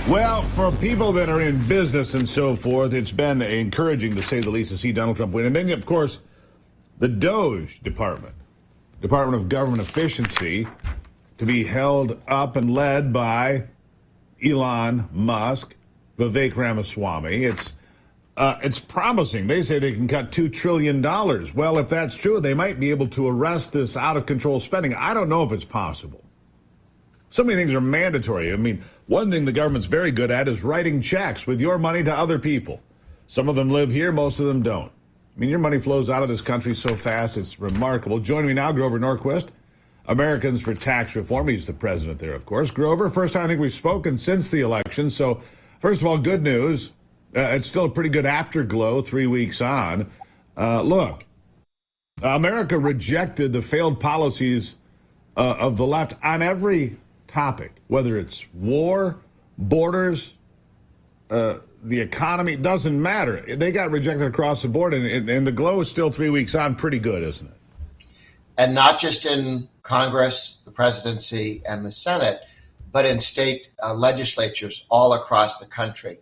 Well, for people that are in business and so forth, it's been encouraging, to say the least, to see Donald Trump win. And then, of course, the DOGE Department of Government Efficiency, to be held up and led by Elon Musk, Vivek Ramaswamy. It's promising. They say they can cut $2 trillion. Well, if that's true, they might be able to arrest this out-of-control spending. I don't know if it's possible. So many things are mandatory. I mean, one thing the government's very good at is writing checks with your money to other people. Some of them live here, most of them don't. I mean, your money flows out of this country so fast, it's remarkable. Joining me now, Gruber Norquist, Americans for Tax Reform. He's the president there, of course. Grover, first time I think we've spoken since the election. So, first of all, good news. It's still a pretty good afterglow 3 weeks on. Look, America rejected the failed policies of the left on every topic, whether it's war, borders, the economy, doesn't matter. They got rejected across the board, and the glow is still 3 weeks on pretty good, isn't it? And not just in Congress, the presidency, and the Senate, but in state legislatures all across the country.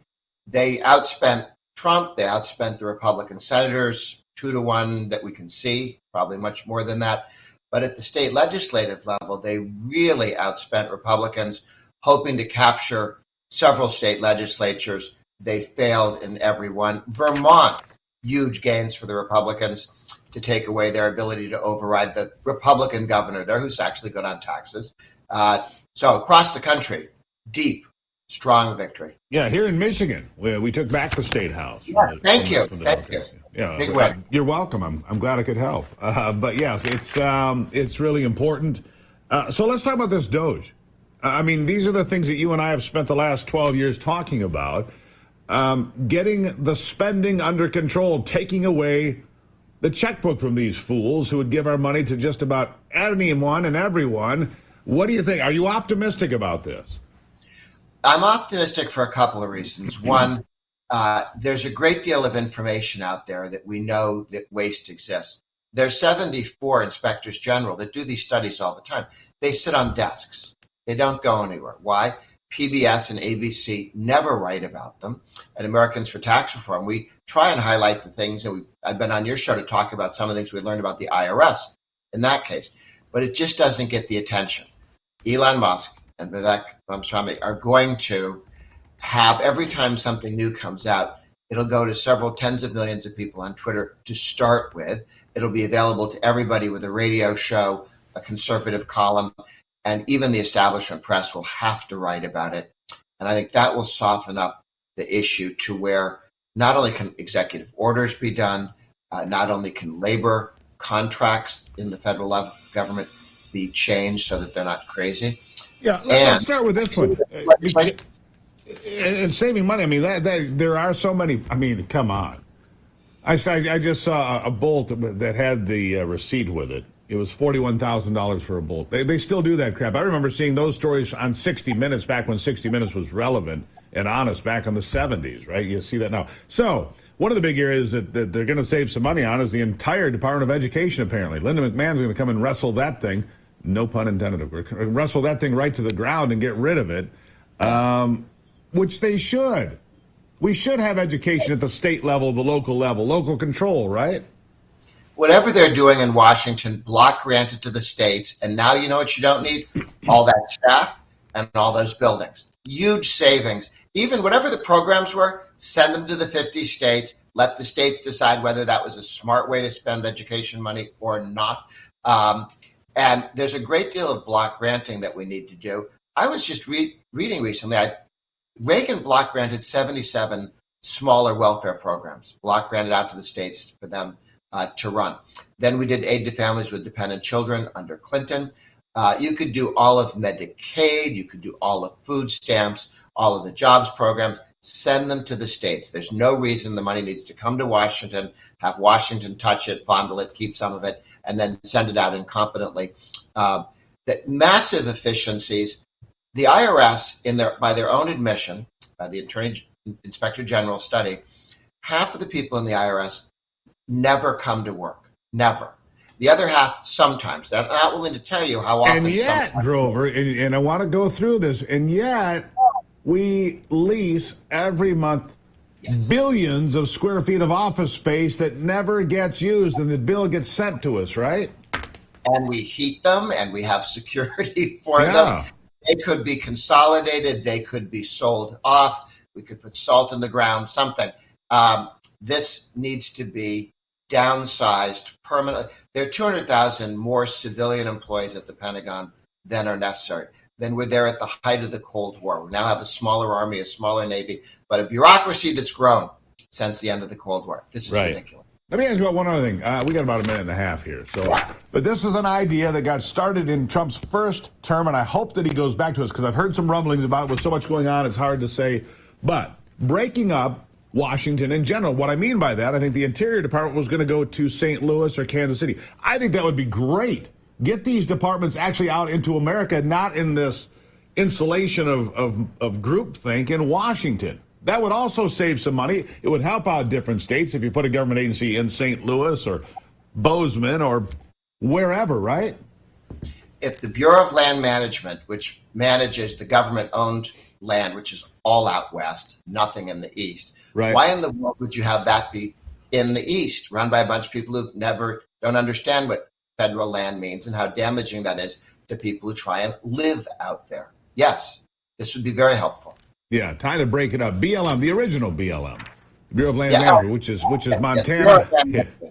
They outspent Trump. They outspent the Republican senators 2-1 that we can see, probably much more than that. But at the state legislative level, they really outspent Republicans, hoping to capture several state legislatures. They failed in every one. Vermont, huge gains for the Republicans to take away their ability to override the Republican governor there, who's actually good on taxes. So across the country, deep, strong victory. Yeah, here in Michigan, we took back the state house. Yeah, thank you. Thank you. Yeah, big win. You're welcome. I'm glad I could help. But yes, it's really important. So let's talk about this DOGE. I mean, these are the things that you and I have spent the last 12 years talking about. Getting the spending under control, taking away the checkbook from these fools who would give our money to just about anyone and everyone. What do you think? Are you optimistic about this? I'm optimistic for a couple of reasons. One, there's a great deal of information out there that we know that waste exists. There's 74 inspectors general that do these studies all the time. They sit on desks. They don't go anywhere. Why? PBS and ABC never write about them. At Americans for Tax Reform, we try and highlight the things, and I've been on your show to talk about some of the things we learned about the IRS in that case, but it just doesn't get the attention. Elon Musk and Vivek Ramaswamy are going to have, every time something new comes out, it'll go to several tens of millions of people on Twitter to start with. It'll be available to everybody with a radio show, a conservative column, and even the establishment press will have to write about it. And I think that will soften up the issue to where not only can executive orders be done, not only can labor contracts in the federal government be changed so that they're not crazy. Yeah, let's start with this one. And saving money, I mean, there are so many, I mean, come on. I just saw a bolt that had the receipt with it. It was $41,000 for a bolt. They still do that crap. I remember seeing those stories on 60 Minutes back when 60 Minutes was relevant and honest back in the 70s, right? You see that now. So one of the big areas that they're going to save some money on is the entire Department of Education, apparently. Linda McMahon's going to come and wrestle that thing, no pun intended, wrestle that thing right to the ground and get rid of it, which they should. We should have education at the state level, the local level, local control, right? Whatever they're doing in Washington, block granted to the states, and now you know what you don't need? All that staff and all those buildings. Huge savings. Even whatever the programs were, send them to the 50 states. Let the states decide whether that was a smart way to spend education money or not. And there's a great deal of block granting that we need to do. I was just reading recently, Reagan block granted 77 smaller welfare programs, block granted out to the states for them to run. Then we did aid to families with dependent children under Clinton. You could do all of Medicaid, you could do all of food stamps, all of the jobs programs, send them to the states. There's no reason the money needs to come to Washington, have Washington touch it, fondle it, keep some of it, and then send it out incompetently. That massive efficiencies. The IRS, by their own admission, by the Inspector General study, half of the people in the IRS never come to work. Never. The other half, sometimes. They're not willing to tell you how often. And yet, Grover, and I want to go through this, and yet we lease every month billions of square feet of office space that never gets used, and the bill gets sent to us, right? And we heat them, and we have security for Yeah. them. They could be consolidated. They could be sold off. We could put salt in the ground, something. This needs to be downsized permanently. There are 200,000 more civilian employees at the Pentagon than are necessary. Then we're there at the height of the Cold War. We now have a smaller army, a smaller navy, but a bureaucracy that's grown since the end of the Cold War. This is ridiculous. Let me ask you about one other thing. We got about a minute and a half here. But this is an idea that got started in Trump's first term, and I hope that he goes back to us, because I've heard some rumblings about it. With so much going on, it's hard to say. But breaking up Washington in general. What I mean by that, I think the Interior Department was going to go to St. Louis or Kansas City. I think that would be great. Get these departments actually out into America, not in this insulation of groupthink in Washington. That would also save some money. It would help out different states if you put a government agency in St. Louis or Bozeman or wherever, right? If the Bureau of Land Management, which manages the government-owned land, which is all out west, nothing in the east, why in the world would you have that be in the east, run by a bunch of people who don't understand what federal land means and how damaging that is to people who try and live out there? Yes, this would be very helpful. Yeah, time to break it up. BLM, the original BLM, Bureau of Land Management, which is Montana.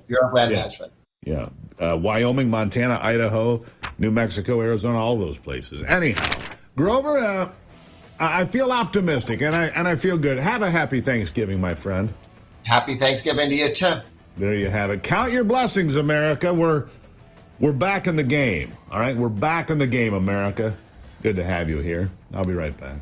Bureau of Land Management. Yeah, Wyoming, Montana, Idaho, New Mexico, Arizona, all those places. Anyhow, Grover, I feel optimistic and I feel good. Have a happy Thanksgiving, my friend. Happy Thanksgiving to you too. There you have it. Count your blessings, America. We're back in the game. All right, we're back in the game, America. Good to have you here. I'll be right back.